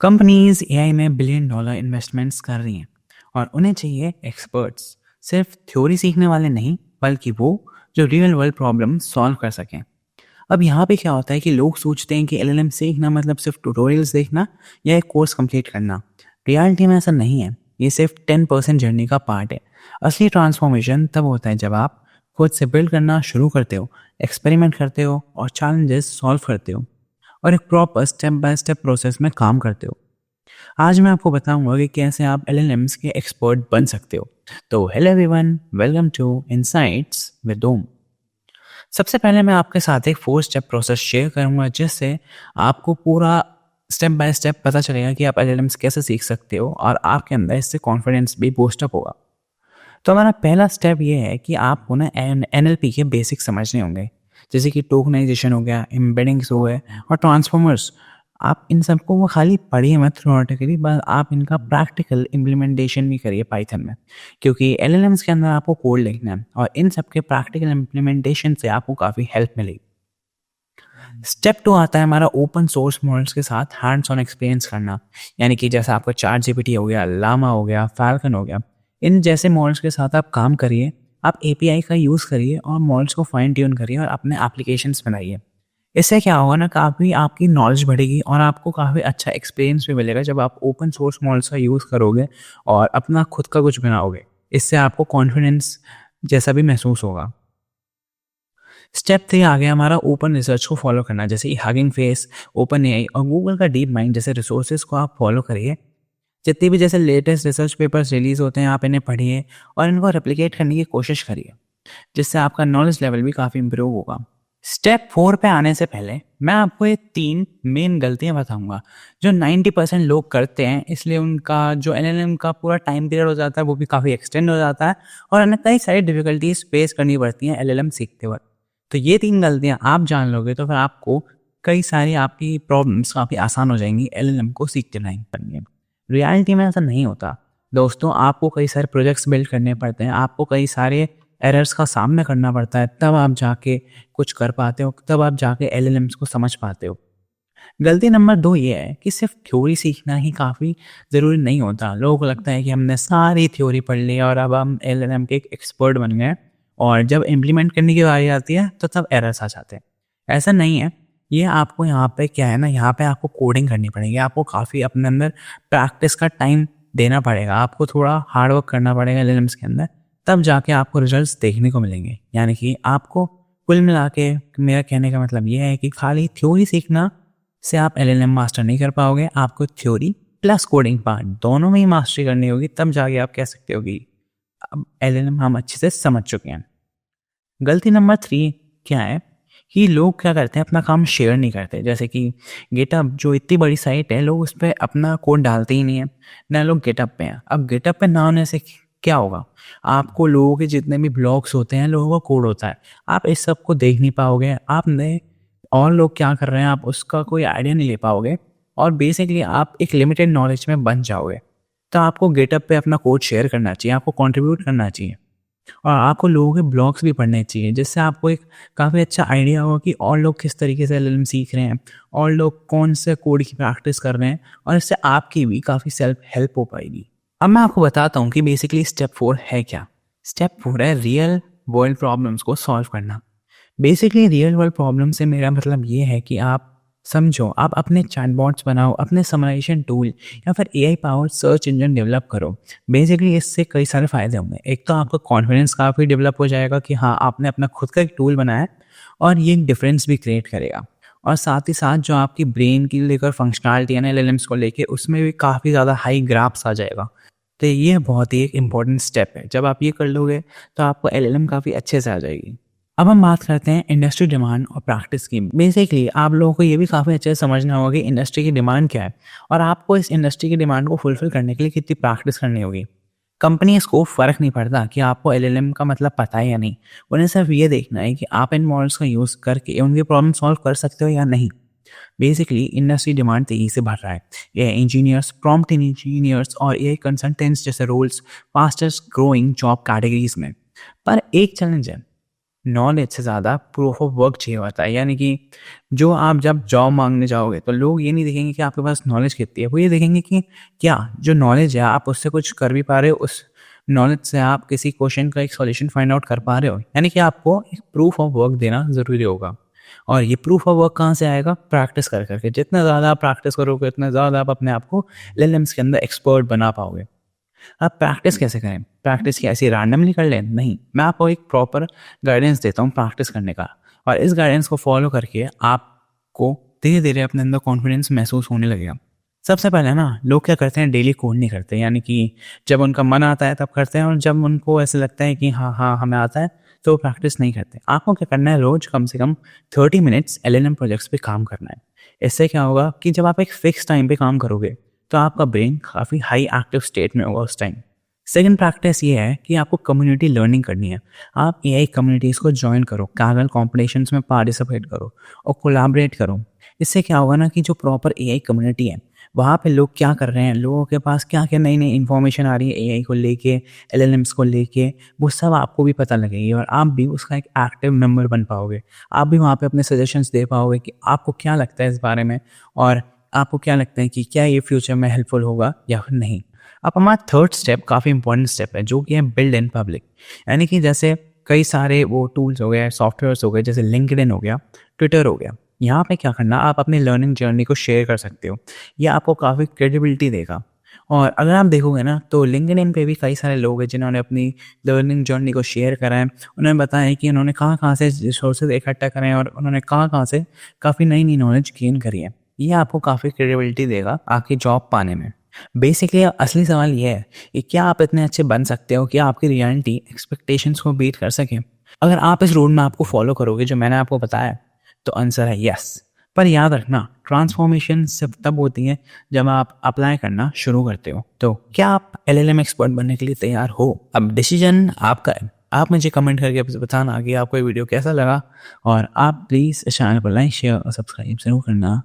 Companies AI में billion dollar investments कर रही हैं और उन्हें चाहिए एक्सपर्ट्स, सिर्फ थ्योरी सीखने वाले नहीं बल्कि वो जो रियल वर्ल्ड प्रॉब्लम सॉल्व कर सकें। अब यहाँ पे क्या होता है कि लोग सोचते हैं कि एलएलएम सीखना मतलब सिर्फ ट्यूटोरियल्स देखना या एक कोर्स कंप्लीट करना। रियलिटी में ऐसा नहीं है, ये सिर्फ 10% जर्नी का पार्ट है। असली ट्रांसफॉर्मेशन तब होता है जब आप खुद से बिल्ड करना शुरू करते हो, एक्सपेरिमेंट करते हो और चैलेंजेस सॉल्व करते हो और एक proper step by step process में काम करते हो। आज मैं आपको बताऊंगा कि कैसे आप एलएलएम्स के एक्सपर्ट बन सकते हो। तो hello everyone, welcome to insights with Om. सबसे पहले मैं आपके साथ एक 4 स्टेप प्रोसेस शेयर करूंगा जिससे आपको पूरा स्टेप बाय स्टेप पता चलेगा कि आप एलएलएम्स कैसे सीख सकते हो और आपके अंदर इससे कॉन्फिडेंस भी बूस्टअप होगा। तो हमारा पहला स्टेप ये है कि आपको ना एनएलपी के बेसिक समझने होंगे, जैसे कि टोकनाइजेशन हो गया, एम्बेडिंग्स हो गए और ट्रांसफॉर्मर्स। आप इन सबको वो खाली पढ़िए मत थ्योरेटिकली, बस आप इनका प्रैक्टिकल इम्प्लीमेंटेशन भी करिए पाइथन में, क्योंकि एलएलएम्स के अंदर आपको कोड लिखना है और इन सब के प्रैक्टिकल इम्प्लीमेंटेशन से आपको काफ़ी हेल्प मिलेगी। स्टेप 2 आता है हमारा ओपन सोर्स मॉडल्स के साथ हैंड्स ऑन एक्सपीरियंस करना, यानी कि जैसा आपका चार्ट जीपीटी हो गया, लामा हो गया, फाल्कन हो गया, इन जैसे मॉडल्स के साथ आप काम करिए। आप एपीआई का यूज़ करिए और मॉडल्स को फाइन ट्यून करिए और अपने एप्लीकेशंस बनाइए। इससे क्या होगा ना, काफ़ी आपकी नॉलेज बढ़ेगी और आपको काफ़ी अच्छा एक्सपीरियंस भी मिलेगा जब आप ओपन सोर्स मॉडल्स का यूज़ करोगे और अपना खुद का कुछ बनाओगे। इससे आपको कॉन्फिडेंस जैसा भी महसूस होगा। स्टेप 3 आ गया हमारा ओपन रिसर्च को फॉलो करना, जैसे हगिंग फेस, ओपन एआई और गूगल का डीप माइंड जैसे रिसोर्सेज को आप फॉलो करिए। जितनी भी जैसे लेटेस्ट रिसर्च पेपर्स रिलीज होते हैं आप इन्हें पढ़िए और इनको रेप्लिकेट करने की कोशिश करिए, जिससे आपका नॉलेज लेवल भी काफ़ी इंप्रूव होगा। स्टेप 4 पे आने से पहले मैं आपको ये 3 मेन गलतियां बताऊंगा जो 90% लोग करते हैं, इसलिए उनका जो एलएलएम का पूरा टाइम पीरियड हो जाता है वो भी काफ़ी एक्सटेंड हो जाता है और उन्हें कई सारी डिफिकल्टीज फेस करनी पड़ती हैं एलएलएम सीखते वक्त। तो ये 3 गलतियां आप जान लोगे तो फिर आपको कई सारी आपकी प्रॉब्लम्स काफ़ी आसान हो जाएंगी एलएलएम को सीखते टाइम पर। रियलिटी में ऐसा नहीं होता दोस्तों, आपको कई सारे प्रोजेक्ट्स बिल्ड करने पड़ते हैं, आपको कई सारे एरर्स का सामना करना पड़ता है, तब आप जाके कुछ कर पाते हो, तब आप जाके एलएलएम्स को समझ पाते हो। गलती नंबर 2 ये है कि सिर्फ थ्योरी सीखना ही काफ़ी ज़रूरी नहीं होता। लोगों को लगता है कि हमने सारी थ्योरी पढ़ ली और अब हम एलएलएम के एक एक्सपर्ट बन गए और जब इम्प्लीमेंट करने की बारी आती है तो तब एरर्स आ जाते हैं। ऐसा नहीं है। ये आपको यहाँ पे क्या है ना, यहाँ पे आपको कोडिंग करनी पड़ेगी, आपको काफ़ी अपने अंदर प्रैक्टिस का टाइम देना पड़ेगा, आपको थोड़ा हार्ड वर्क करना पड़ेगा एलएलएम्स के अंदर, तब जाके आपको रिजल्ट्स देखने को मिलेंगे। यानी कि आपको कुल मिला के मेरा कहने का मतलब ये है कि खाली थ्योरी सीखना से आप एलएलएम मास्टर नहीं कर पाओगे, आपको थ्योरी प्लस कोडिंग पार्ट दोनों में ही मास्टरी करनी होगी, तब जाके आप कह सकते हो कि अब एलएलएम हम अच्छे से समझ चुके हैं। गलती नंबर 3 क्या है कि लोग क्या करते हैं, अपना काम शेयर नहीं करते। जैसे कि गिटअप जो इतनी बड़ी साइट है, लोग उस पर अपना कोड डालते ही नहीं है, ना लोग गिटअप पे हैं। अब गिटअप पे ना होने से क्या होगा, आपको लोगों के जितने भी ब्लॉग्स होते हैं, लोगों का कोड होता है, आप इस सब को देख नहीं पाओगे, आपने और लोग क्या कर रहे हैं आप उसका कोई आइडिया नहीं ले पाओगे और बेसिकली आप एक लिमिटेड नॉलेज में बन जाओगे। तो आपको गिटअप पे अपना कोड शेयर करना चाहिए, आपको कंट्रीब्यूट करना चाहिए और आपको लोगों के ब्लॉग्स भी पढ़ने चाहिए, जिससे आपको एक काफ़ी अच्छा आइडिया होगा कि और लोग किस तरीके से एलएलएम सीख रहे हैं और लोग कौन से कोड की प्रैक्टिस कर रहे हैं, और इससे आपकी भी काफ़ी सेल्फ हेल्प हो पाएगी। अब मैं आपको बताता हूँ कि बेसिकली स्टेप 4 है क्या। स्टेप 4 है रियल वर्ल्ड प्रॉब्लम्स को सॉल्व करना। बेसिकली रियल वर्ल्ड प्रॉब्लम से मेरा मतलब ये है कि आप समझो, आप अपने चैटबॉट्स बनाओ, अपने समराइजेशन टूल या फिर AI powered search engine develop करो। बेसिकली इससे कई सारे फ़ायदे होंगे। एक तो आपका कॉन्फिडेंस काफ़ी डेवलप हो जाएगा कि हाँ, आपने अपना खुद का एक टूल बनाया है और ये एक डिफरेंस भी क्रिएट करेगा। और साथ ही साथ जो आपकी ब्रेन की लेकर फंक्शनलिटी है ना एलएलएम्स को लेके, उसमें भी काफ़ी ज़्यादा हाई ग्राफ्स आ जाएगा। तो ये बहुत ही एक इम्पॉर्टेंट स्टेप है। जब आप ये कर लोगे तो आपको एलएलएम काफ़ी अच्छे से आ जाएगी। अब हम बात करते हैं इंडस्ट्री डिमांड और प्रैक्टिस की। बेसिकली आप लोगों को ये भी काफ़ी अच्छे से समझना होगा कि इंडस्ट्री की डिमांड क्या है और आपको इस इंडस्ट्री की डिमांड को फुलफिल करने के लिए कितनी प्रैक्टिस करनी होगी। कंपनीज को फ़र्क नहीं पड़ता कि आपको एलएलएम का मतलब पता है या नहीं, उन्हें सिर्फ ये देखना है कि आप इन मॉडल्स का यूज़ करके उनकी प्रॉब्लम सॉल्व कर सकते हो या नहीं। बेसिकली इंडस्ट्री डिमांड तेजी से बढ़ रहा है। ये इंजीनियर्स, प्रॉम्प्ट इंजीनियर्स और एआई कंसल्टेंट्स जैसे roles fastest growing job categories में। पर एक चैलेंज है, नॉलेज से ज़्यादा प्रूफ ऑफ वर्क चाहिए होता है। यानी कि जो आप जब जॉब मांगने जाओगे तो लोग ये नहीं देखेंगे कि आपके पास नॉलेज कितनी है, वो ये देखेंगे कि क्या जो नॉलेज है आप उससे कुछ कर भी पा रहे हो, उस नॉलेज से आप किसी क्वेश्चन का एक सॉल्यूशन फाइंड आउट कर पा रहे हो। यानी कि आपको एक प्रूफ ऑफ वर्क देना ज़रूरी होगा। और ये प्रूफ ऑफ वर्क कहाँ से आएगा? प्रैक्टिस कर करके। जितना ज़्यादा आप प्रैक्टिस करोगे उतना ज़्यादा आप अपने आप को एलएलएम्स के अंदर एक्सपर्ट बना पाओगे। आप प्रैक्टिस कैसे करें? प्रैक्टिस क्या ऐसे रैंडमली कर लें? नहीं, मैं आपको एक प्रॉपर गाइडेंस देता हूँ प्रैक्टिस करने का, और इस गाइडेंस को फॉलो करके आपको धीरे-धीरे अपने अंदर कॉन्फिडेंस महसूस होने लगेगा। सबसे पहले ना लोग क्या करते हैं, डेली कोड नहीं करते। यानी कि जब उनका मन आता है तब करते हैं, और जब उनको ऐसा लगता है कि हाँ, हाँ, हमें आता है, तो वो प्रैक्टिस नहीं करते। आपको क्या करना है, रोज़ कम से कम 30 मिनट्स एलएलएम प्रोजेक्ट्स पे काम करना है। इससे क्या होगा कि जब आप एक फिक्स टाइम पे काम करोगे तो आपका ब्रेन काफ़ी हाई एक्टिव स्टेट में होगा उस टाइम। सेकंड प्रैक्टिस ये है कि आपको कम्युनिटी लर्निंग करनी है। आप एआई कम्युनिटीज़ को जॉइन करो, कागल कॉम्पिटिशन्स में पार्टिसिपेट करो और कोलैबोरेट करो। इससे क्या होगा ना कि जो प्रॉपर एआई कम्युनिटी है, वहाँ पे लोग क्या कर रहे हैं, लोगों के पास क्या-क्या नई-नई इन्फॉर्मेशन आ रही है एआई को लेके, एलएलएम्स को लेके, वो सब आपको भी पता लगेगी और आप भी उसका एक एक्टिव मेंबर बन पाओगे। आप भी वहाँ पे अपने सजेशंस दे पाओगे कि आपको क्या लगता है इस बारे में, और आपको क्या लगता है कि क्या ये फ्यूचर में हेल्पफुल होगा या फिर नहीं। अब हमारा थर्ड स्टेप काफ़ी इंपॉर्टेंट स्टेप है, जो कि है बिल्ड इन पब्लिक। यानी कि जैसे कई सारे वो टूल्स हो गए, सॉफ्टवेयर्स हो गए, जैसे लिंक्डइन हो गया, ट्विटर हो गया। यहाँ पे क्या करना, आप अपनी लर्निंग जर्नी को शेयर कर सकते हो। ये आपको काफ़ी क्रेडिबिलिटी देगा। और अगर आप देखोगे ना तो लिंक्डइन पे भी कई सारे लोग हैं जिन्होंने अपनी लर्निंग जर्नी को शेयर करा है। उन्होंने बताया है कि उन्होंने कहाँ-कहाँ से रिसोर्सेज इकट्ठा करे हैं और उन्होंने कहाँ-कहाँ से काफ़ी नई-नई नॉलेज गेन करी है। ये आपको काफ़ी क्रेडिबिलिटी देगा आपकी जॉब पाने में। बेसिकली असली सवाल ये है कि क्या आप इतने अच्छे बन सकते हो कि आपकी रियलिटी एक्सपेक्टेशंस को बीट कर सकें? अगर आप इस रोड मैप को फॉलो करोगे जो मैंने आपको बताया, तो आंसर है यस। पर याद रखना, ट्रांसफॉर्मेशन सिर्फ तब होती है जब आप अप्लाई करना शुरू करते हो। तो क्या आप एलएलएम एक्सपर्ट बनने के लिए तैयार हो? अब डिसीजन आपका है। आप मुझे कमेंट करके बताना कि आपको ये वीडियो कैसा लगा, और आप प्लीज़ इस चैनल को लाइक, शेयर और सब्सक्राइब ज़रूर करना।